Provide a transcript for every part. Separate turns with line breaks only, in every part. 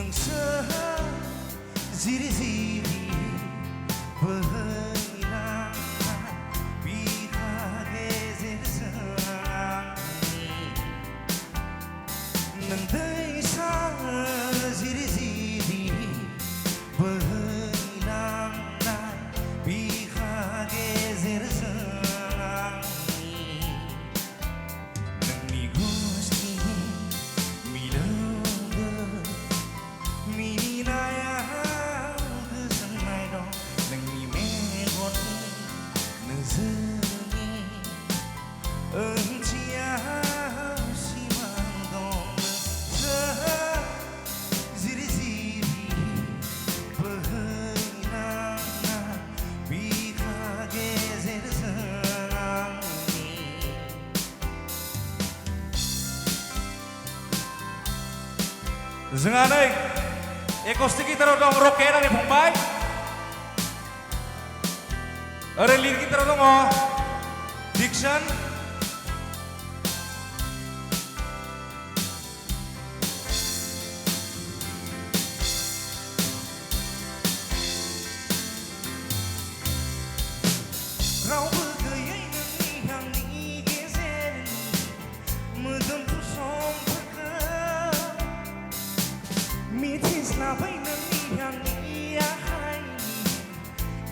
नोंसो जिरि जिरि बोहैलांनाय बिखा गेजेरजों नों दैसा जिरि जिरि बोहैलांनाय बिखा गेजेरजों नोंनि गुस्थिनि मिलौदो मिनिनायाव गोजोननाय दं नोंनि मेगननि नोजोरनि ओंथियाव सिमां दं नोंसो जिरि जिरि बोहैलांनाय बिखा गेजेरजों जोंहा नै एकस्टिक गिटाराव दं रकेट आंनि फंबाय ओरै लिड गिटाराव दङ डिक्सन रावबो गैयै नोंनि आंनि गेजेरनि मोदोमफ्रु समफोरखौ मिथिस्लाबै नोंनि आंनि आखाइनि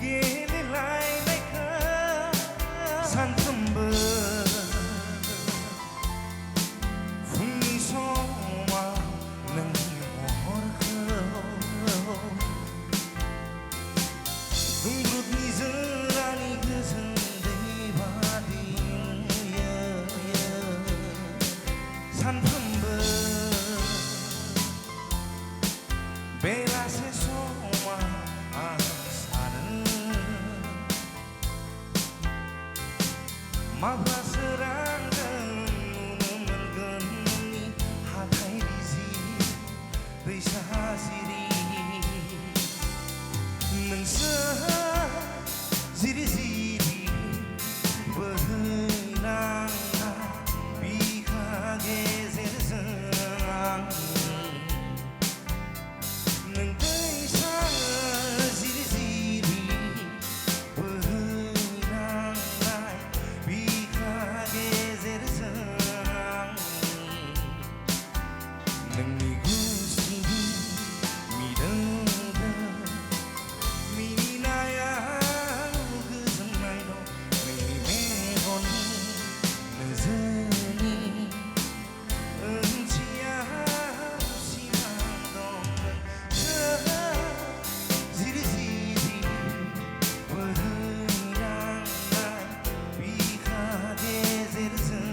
गेलेलायनायखौ सानफ्रोमबो फुंनि समाव नोंनि महरखौ दुंब्रुदनि जोरानि गोजोन दै बादि नुयो सानफ्रोमबो बेलासे समाव आं सानो माब्ला सोरांगोन नुनो मोनगोन नोंनि हाथाइ रिजि दैसा जिरि नोंसो जिरि जिरि बोहैलांनाय बिखा गेजेरजों नों दैसा जिरि जिरि बोहैलांनाय बिखा गेजेरजों नोंनि गुस्थिनि मिलौदो मिनिनायाव गोजोननाय दं नोंनि मेगननि नोजोरनि ओंथियाव सिमां दं नोंसो जिरि जिरि बोहैलांनाय बिखा गेजेरजों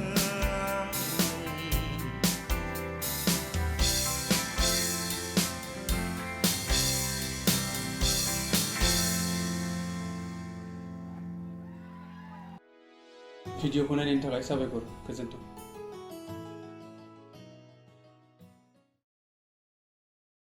भिडिअखौ नायनायनि थाखाय साबायखर गोजोन्थों।